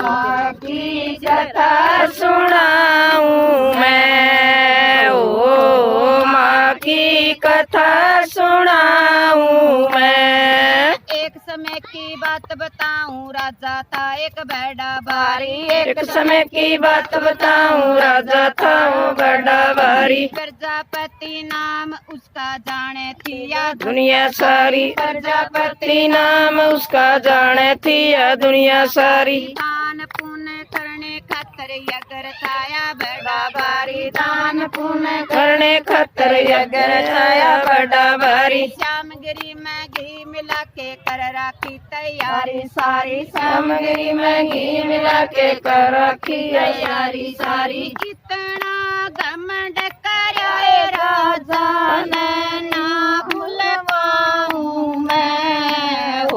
माँ की कथा सुनाऊं मैं, ओ माँ की कथा सुनाऊं मैं। एक समय की बात बताऊं, राजा था एक बड़ा भारी। एक समय की बात बताऊं, राजा था वो बड़ा भारी। प्रजापति नाम उसका जाने थी या दुनिया सारी, प्रजापति नाम उसका जाने थी या दुनिया सारी। दान पुण्य करने खातर यज्ञ थाया बड़ा भारी। दान पुण्य करने खातर यज्ञ थाया बड़ा भारी। सामग्री में घी मिला के कर राखी तैयारी सारी। सामग्री में घी मिला के कर रखी तैयारी सारी। कितना घमंड कराए राजा ने ना भूलवाऊं मैं, ओ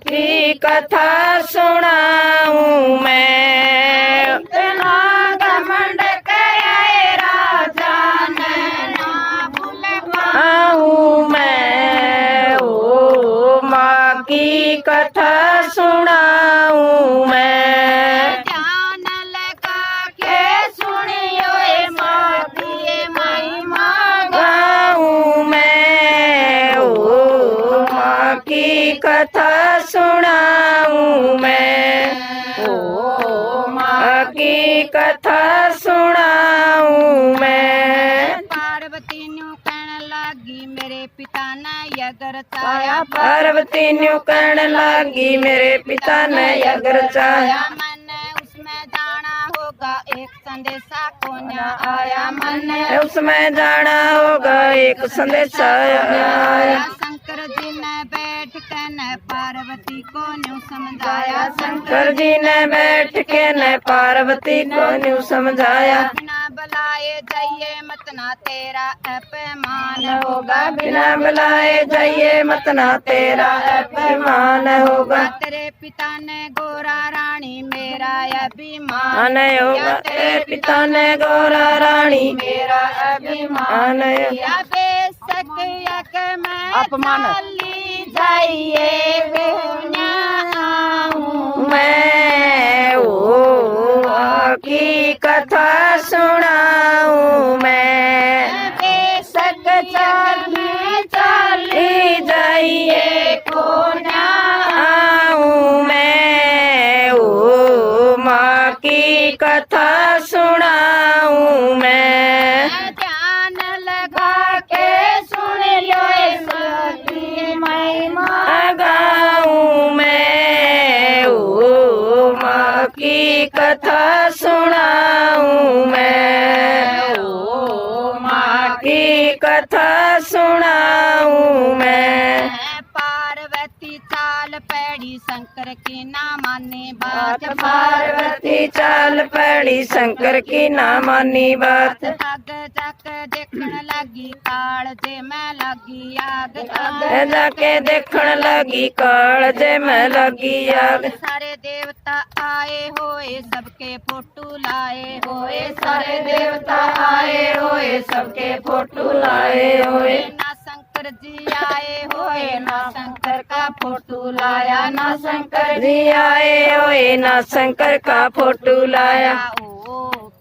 की कथा सुनाऊं मैं। इतना घमंड कराए राजा ने ना आऊं मैं, ओ माँ की कथा सुनाऊं मैं। ध्यान लगा के सुनियो ए माँ की महिमा गाऊं मैं, ओ माँ की कथा सुनाऊं मैं, ओ माँ की कथा सुनाऊं मैं। पार्वती न्यू कहने लगी मेरे पिता ने यज्ञ रचाया। पार्वती न्यू कहने लगी मेरे पिता ने यज्ञ रचाया। मैंने उसमें जाना होगा एक संदेशा को न आया। मैंने उसमें जाना होगा एक संदेशा आया। शंकर जी ने बैठ के न पार्वती को न्यू समझाया। शंकर जी ने बैठ के न पार्वती को न्यू समझाया। बिना बुलाए जाइए मत ना तेरा अपमान होगा। बिना बुलाए जाइए मत ना तेरा अपमान होगा। तेरे पिता ने गोरा रानी मेरा अभिमान मान होगा। तेरे पिता ने गोरा रानी मेरा अभिमान या बेशक यक में अपमान ली जाइए मैं, ओ माँ की कथा सुनाऊं मैं। बेशक चली जाइए को आऊं मैं, ओ माँ की कथा सुनाऊं मैं। ध्यान लगा के सुन लो इसकी महिमा गाऊं मैं, ओ माँ की कथा सुनाऊं मैं, ओ माँ की कथा सुनाऊं मैं। पार्वती चाल पैड़ी शंकर की ना माने बात। पार्वती चाल पड़ी शंकर की ना मानी बात। आग जाके देखने लगी काल जे में लगी आग। जाके देखने लगी कालजे में लगी आग। सारे देवता आए होए सबके फोटो लाए होए। सारे देवता आए होए सबके फोटो लाए होए। ना शंकर जी आए होए ना शंकर का फोटो लाया। ना शंकर जी आए होए ना शंकर का फोटो लाया। ओ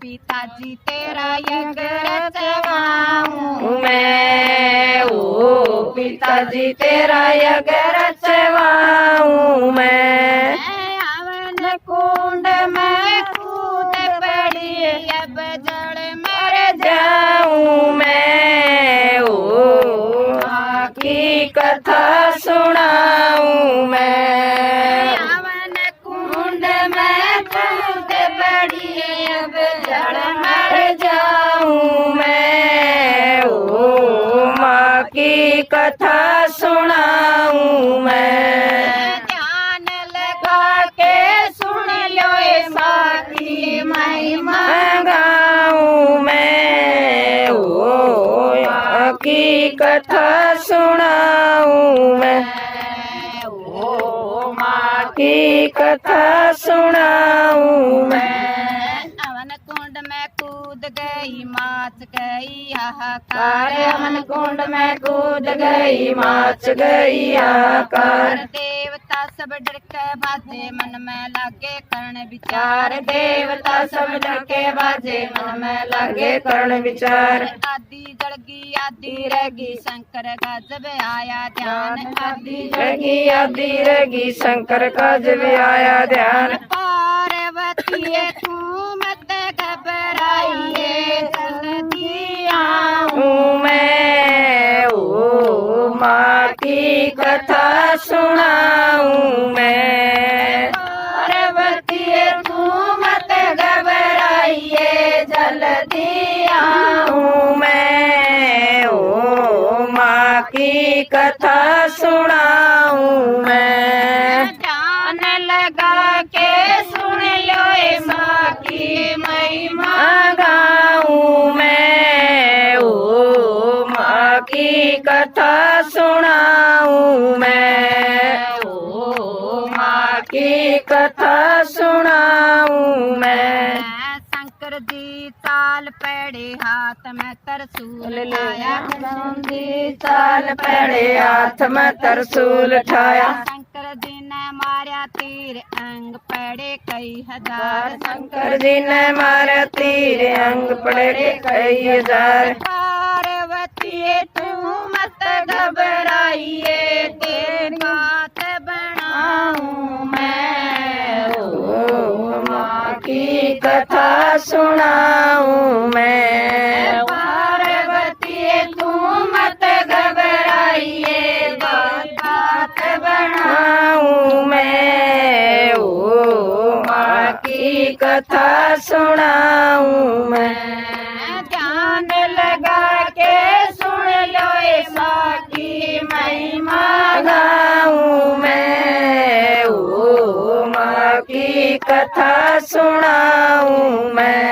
पिताजी तेरा यज्ञ रचवाऊं मैं, ओ पिताजी तेरा यज्ञ रचवाऊं मैं। हवन कुंड में कूद पड़ी अब जड़ मर जाऊं मैं, ओ माँ की कथा सुनाऊं मैं। हवन कुंड में कूद पड़ी अब जड़ मर जाऊं मैं, ओ माँ की कथा सुनाऊं मैं। ध्यान लगा के सुन लो ए माँ की महिमा गाऊं मैं, ओ माँ की कथा सुनाऊं मैं, ओ माँ की कथा सुनाऊं मैं। हवन कुंड में कूद गई माच गई गई हाहाकार। हवन कुंड में कूद गई माच गई हाहाकार। देवता सब डर के बाजे मन में लागे कर्ण विचार। देवता सब डर के बाजे मन में लागे कर्ण विचार। आदि जड़गी आदि रगी शंकर गजब आया ध्यान। आदि रगी आदि रगी शंकर का जब आया ध्यान। पार्वती तू मत घबराइए जल्दी आऊं मैं, ओ माँ की कथा सुनाऊं मैं। पार्वती तू मत घबराइए जल्दी आऊं मैं, ओ माँ की कथा सुनाऊं मैं। ध्यान लगा के सुन लो ए माँ की महिमा। गाऊं मैं, ओ माँ की कथा सुनाऊं मैं, ओ माँ की कथा सुनाऊं मैं। शंकर जी चाल पेड़े हाथ में तरसूल लाया। चाल पेड़े हाथ में तरसूल उठाया। शंकर जी ने मारा तीर अंग पड़े कई हजार। शंकर जी ने मारा तीर अंग पड़े कई हजार। पार्वती तू मत घबराइए तेरी बात बनाऊं मैं। ओ माँ की कथा सुनाऊं मैं। पार्वती तू मत घबराइए बात बनाऊं मैं, ओ माँ की कथा सुनाऊं मैं। ध्यान लगा के सुन लो ए माँ की महिमा। गाऊं मैं, ओ माँ की कथा सुनाऊं मैं।